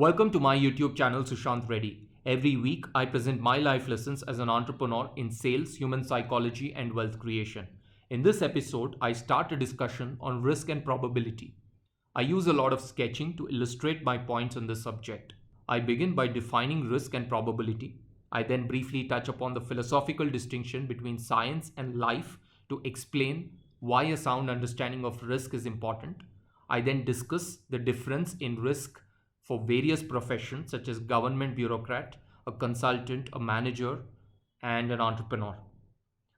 Welcome to my YouTube channel Sushant Reddy. Every week I present my life lessons as an entrepreneur in sales, human psychology and wealth creation. In this episode, I start a discussion on risk and probability. I use a lot of sketching to illustrate my points on this subject. I begin by defining risk and probability. I then briefly touch upon the philosophical distinction between science and life to explain why a sound understanding of risk is important. I then discuss the difference in risk for various professions such as government bureaucrat, a consultant, a manager, and an entrepreneur.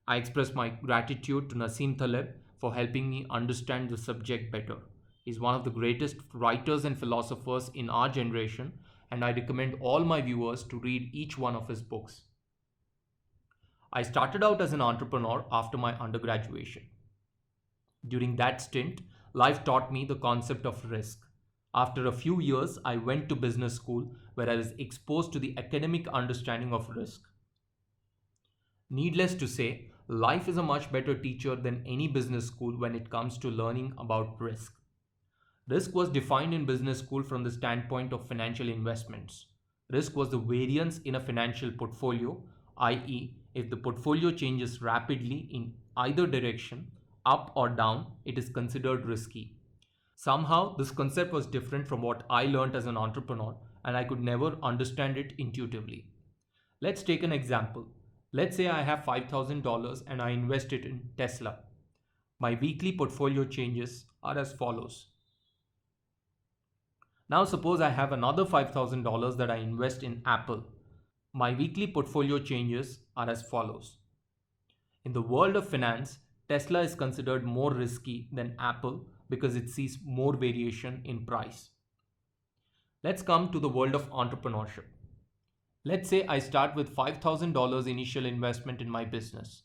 I express my gratitude to Nassim Taleb for helping me understand the subject better. He's one of the greatest writers and philosophers in our generation, and I recommend all my viewers to read each one of his books. I started out as an entrepreneur after my undergraduation. During that stint, life taught me the concept of risk. After a few years, I went to business school where I was exposed to the academic understanding of risk. Needless to say, life is a much better teacher than any business school when it comes to learning about risk. Risk was defined in business school from the standpoint of financial investments. Risk was the variance in a financial portfolio, i.e., if the portfolio changes rapidly in either direction, up or down, it is considered risky. Somehow, this concept was different from what I learned as an entrepreneur, and I could never understand it intuitively. Let's take an example. Let's say I have $5,000 and I invest it in Tesla. My weekly portfolio changes are as follows. Now suppose I have another $5,000 that I invest in Apple. My weekly portfolio changes are as follows. In the world of finance, Tesla is considered more risky than Apple because it sees more variation in price. Let's come to the world of entrepreneurship. Let's say I start with $5,000 initial investment in my business.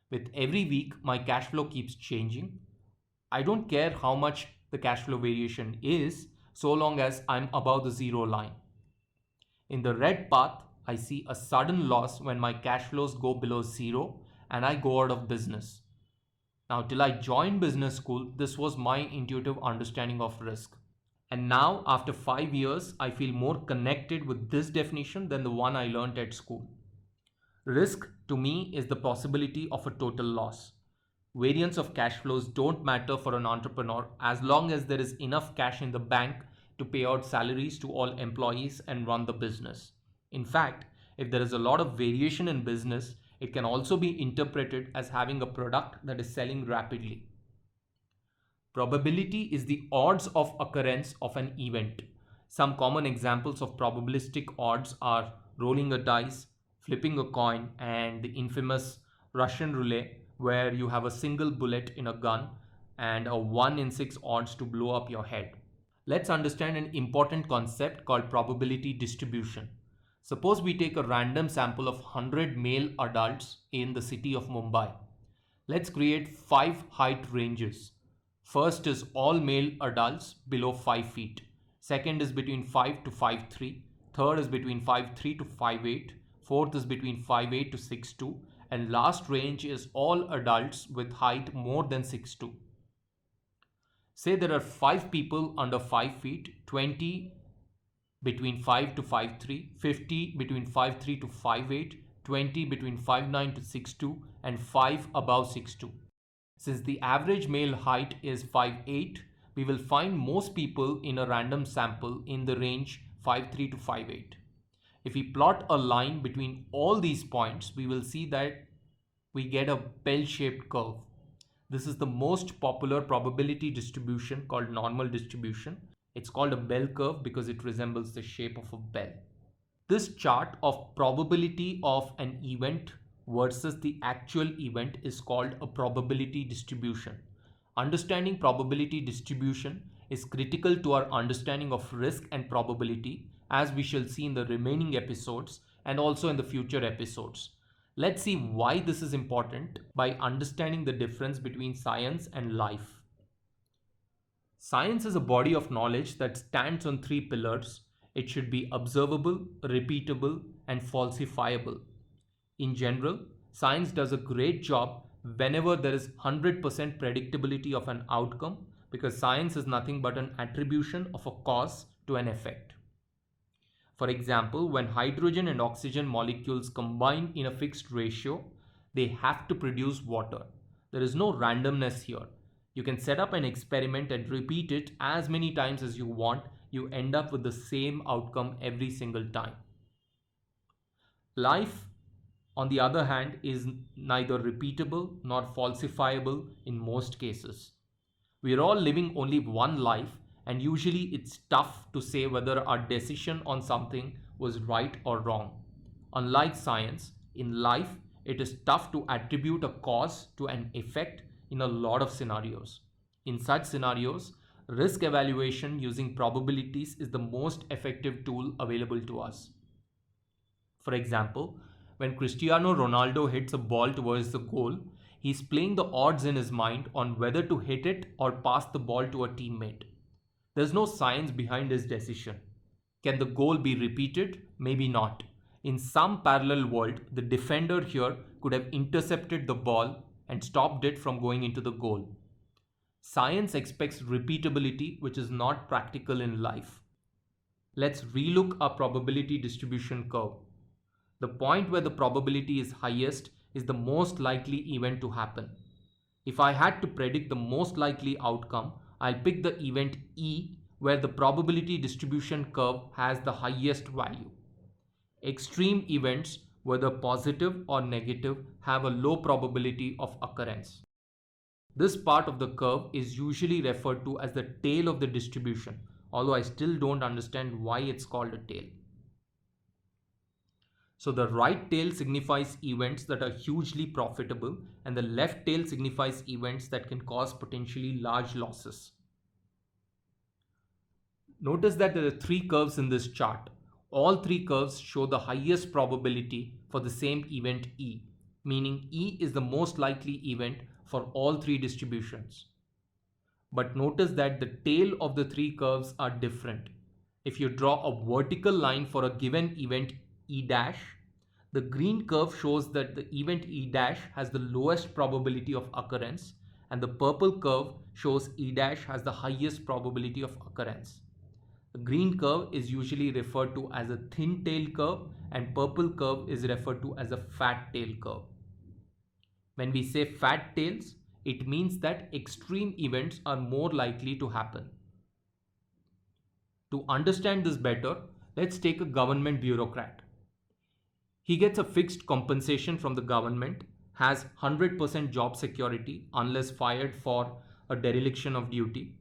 With every week, my cash flow keeps changing. I don't care how much the cash flow variation is, so long as I'm above the zero line. In the red path, I see a sudden loss when my cash flows go below zero and I go out of business. Now, till I joined business school, this was my intuitive understanding of risk. And now, after 5 years, I feel more connected with this definition than the one I learned at school. Risk, to me, is the possibility of a total loss. Variance of cash flows don't matter for an entrepreneur as long as there is enough cash in the bank to pay out salaries to all employees and run the business. In fact, if there is a lot of variation in business, it can also be interpreted as having a product that is selling rapidly. Probability is the odds of occurrence of an event. Some common examples of probabilistic odds are rolling a dice, flipping a coin, and the infamous Russian roulette, where you have a single bullet in a gun and a 1 in 6 odds to blow up your head. Let's understand an important concept called probability distribution. Suppose we take a random sample of 100 male adults in the city of Mumbai. Let's create 5 height ranges. First is all male adults below 5 feet. Second is between 5 to 5'3". Third is between 5'3" to 5'8". Fourth is between 5'8" to 6'2". And last range is all adults with height more than 6'2". Say there are 5 people under 5 feet, 20 between 5 to 5'3", 50 between 5'3" to 5'8", 20 between 5'9" to 6'2", and 5 above 6'2". Since the average male height is 5'8", we will find most people in a random sample in the range 5'3" to 5'8". If we plot a line between all these points, we will see that we get a bell-shaped curve. This is the most popular probability distribution called normal distribution. It's called a bell curve because it resembles the shape of a bell. This chart of probability of an event versus the actual event is called a probability distribution. Understanding probability distribution is critical to our understanding of risk and probability, as we shall see in the remaining episodes and also in the future episodes. Let's see why this is important by understanding the difference between science and life. Science is a body of knowledge that stands on 3 pillars. It should be observable, repeatable, and falsifiable. In general, science does a great job whenever there is 100% predictability of an outcome, because science is nothing but an attribution of a cause to an effect. For example, when hydrogen and oxygen molecules combine in a fixed ratio, they have to produce water. There is no randomness here. You can set up an experiment and repeat it as many times as you want. You end up with the same outcome every single time. Life, on the other hand, is neither repeatable nor falsifiable in most cases. We are all living only one life, and usually it's tough to say whether our decision on something was right or wrong. Unlike science, in life, it is tough to attribute a cause to an effect in a lot of scenarios. In such scenarios, risk evaluation using probabilities is the most effective tool available to us. For example, when Cristiano Ronaldo hits a ball towards the goal, he's playing the odds in his mind on whether to hit it or pass the ball to a teammate. There's no science behind his decision. Can the goal be repeated? Maybe not. In some parallel world, the defender here could have intercepted the ball and stopped it from going into the goal. Science expects repeatability, which is not practical in life. Let's relook our probability distribution curve. The point where the probability is highest is the most likely event to happen. If I had to predict the most likely outcome, I'll pick the event E, where the probability distribution curve has the highest value. Extreme events, whether positive or negative, have a low probability of occurrence. This part of the curve is usually referred to as the tail of the distribution, although I still don't understand why it's called a tail. So the right tail signifies events that are hugely profitable, and the left tail signifies events that can cause potentially large losses. Notice that there are three curves in this chart. All three curves show the highest probability for the same event E, meaning E is the most likely event for all three distributions. But notice that the tail of the three curves are different. If you draw a vertical line for a given event E dash, the green curve shows that the event E dash has the lowest probability of occurrence, and the purple curve shows E dash has the highest probability of occurrence. The green curve is usually referred to as a thin tail curve, and purple curve is referred to as a fat tail curve. When we say fat tails, it means that extreme events are more likely to happen. To understand this better, let's take a government bureaucrat. He gets a fixed compensation from the government, has 100% job security unless fired for a dereliction of duty.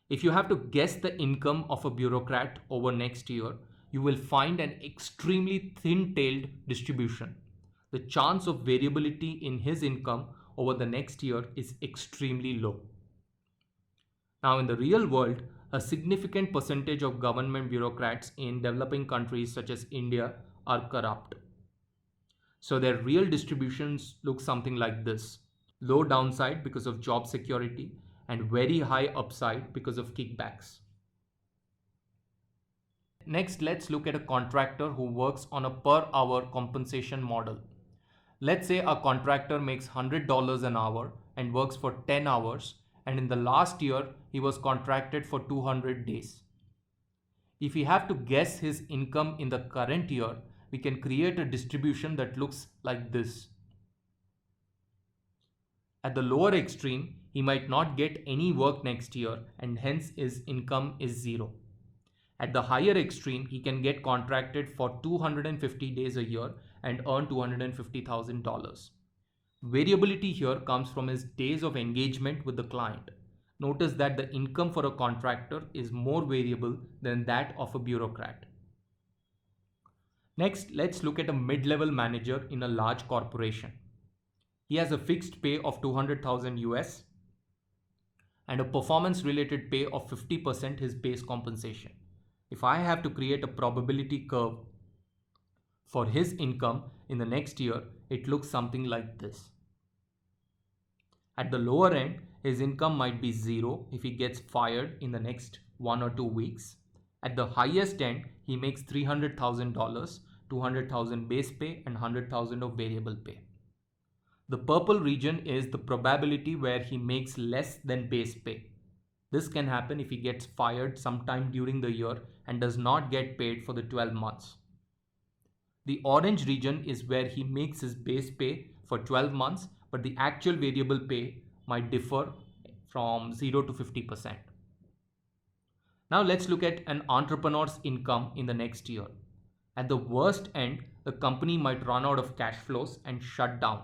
If you have to guess the income of a bureaucrat over next year, you will find an extremely thin-tailed distribution. The chance of variability in his income over the next year is extremely low. Now, in the real world, a significant percentage of government bureaucrats in developing countries such as India are corrupt. So their real distributions look something like this: low downside because of job security and very high upside because of kickbacks. Next, let's look at a contractor who works on a per hour compensation model. Let's say a contractor makes $100 an hour and works for 10 hours, and in the last year he was contracted for 200 days. If we have to guess his income in the current year, we can create a distribution that looks like this. At the lower extreme, he might not get any work next year, and hence his income is zero. At the higher extreme, he can get contracted for 250 days a year and earn $250,000. Variability here comes from his days of engagement with the client. Notice that the income for a contractor is more variable than that of a bureaucrat. Next, let's look at a mid-level manager in a large corporation. He has a fixed pay of 200,000 US and a performance-related pay of 50% his base compensation. If I have to create a probability curve for his income in the next year, it looks something like this. At the lower end, his income might be zero if he gets fired in the next 1 or 2 weeks. At the highest end, he makes $300,000, 200,000 base pay and 100,000 of variable pay. The purple region is the probability where he makes less than base pay. This can happen if he gets fired sometime during the year and does not get paid for the 12 months. The orange region is where he makes his base pay for 12 months, but the actual variable pay might differ from 0 to 50%. Now let's look at an entrepreneur's income in the next year. At the worst end, the company might run out of cash flows and shut down.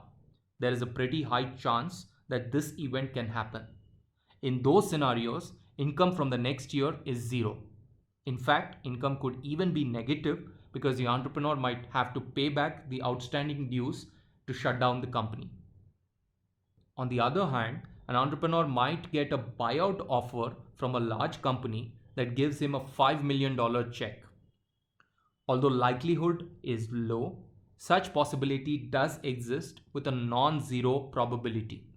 There is a pretty high chance that this event can happen. In those scenarios, income from the next year is zero. In fact, income could even be negative because the entrepreneur might have to pay back the outstanding dues to shut down the company. On the other hand, an entrepreneur might get a buyout offer from a large company that gives him a $5 million check. Although likelihood is low, such possibility does exist with a non-zero probability.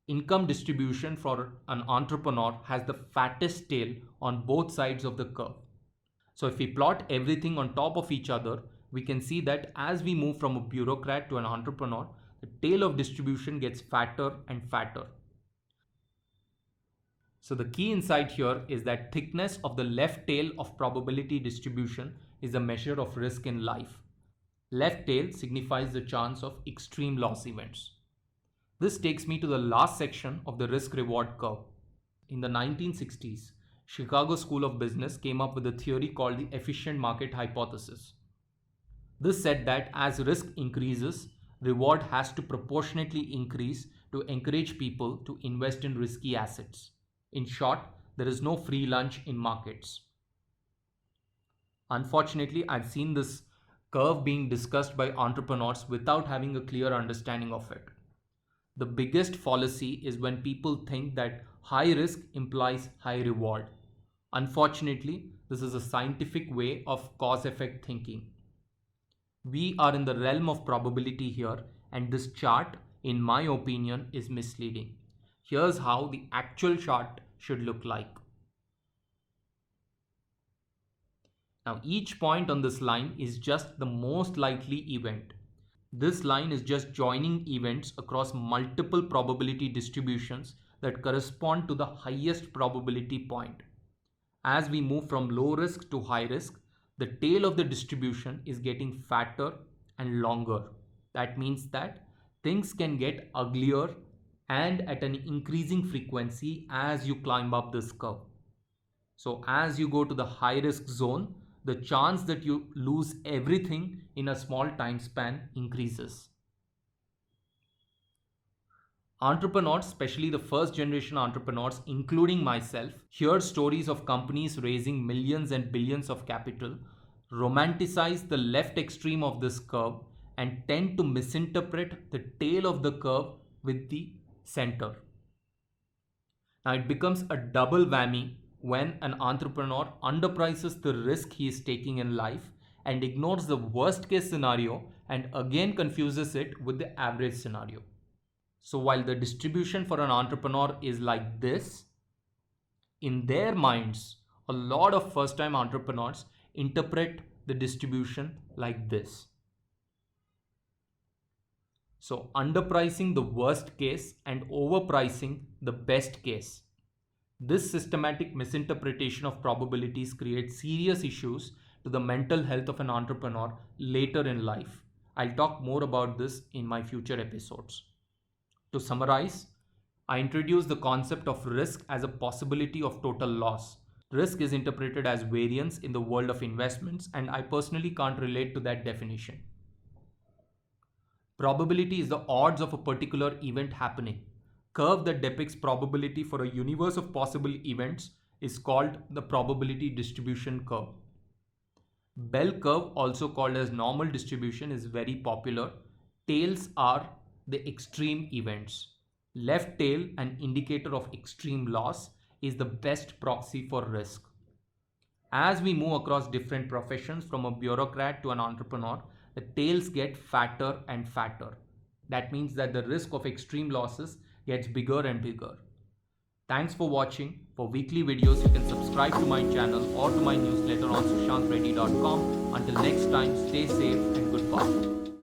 Income distribution for an entrepreneur has the fattest tail on both sides of the curve. So if we plot everything on top of each other, we can see that as we move from a bureaucrat to an entrepreneur, the tail of distribution gets fatter and fatter. So the key insight here is that thickness of the left tail of probability distribution is a measure of risk in life. Left tail signifies the chance of extreme loss events. This takes me to the last section of the risk-reward curve. In the 1960s, Chicago School of Business came up with a theory called the efficient market hypothesis. This said that as risk increases, reward has to proportionately increase to encourage people to invest in risky assets. In short, there is no free lunch in markets. Unfortunately, I've seen this curve being discussed by entrepreneurs without having a clear understanding of it. The biggest fallacy is when people think that high risk implies high reward. Unfortunately, this is a scientific way of cause-effect thinking. We are in the realm of probability here, and this chart, in my opinion, is misleading. Here's how the actual chart should look like. Now, each point on this line is just the most likely event. This line is just joining events across multiple probability distributions that correspond to the highest probability point. As we move from low risk to high risk, the tail of the distribution is getting fatter and longer. That means that things can get uglier and at an increasing frequency as you climb up this curve. So as you go to the high risk zone, the chance that you lose everything in a small time span increases. Entrepreneurs, especially the first generation entrepreneurs, including myself, hear stories of companies raising millions and billions of capital, romanticize the left extreme of this curve, and tend to misinterpret the tail of the curve with the center. Now it becomes a double whammy when an entrepreneur underprices the risk he is taking in life and ignores the worst case scenario and again confuses it with the average scenario. So while the distribution for an entrepreneur is like this, in their minds, a lot of first-time entrepreneurs interpret the distribution like this. So underpricing the worst case and overpricing the best case. This systematic misinterpretation of probabilities creates serious issues to the mental health of an entrepreneur later in life. I'll talk more about this in my future episodes. To summarize, I introduced the concept of risk as a possibility of total loss. Risk is interpreted as variance in the world of investments, and I personally can't relate to that definition. Probability is the odds of a particular event happening. Curve that depicts probability for a universe of possible events is called the probability distribution curve. Bell curve, also called as normal distribution, is very popular. Tails are the extreme events. Left tail, an indicator of extreme loss, is the best proxy for risk. As we move across different professions from a bureaucrat to an entrepreneur, the tails get fatter and fatter. That means that the risk of extreme losses gets bigger and bigger. Thanks for watching. For weekly videos, you can subscribe to my channel or to my newsletter on sushantreddy.com. Until next time, stay safe and goodbye.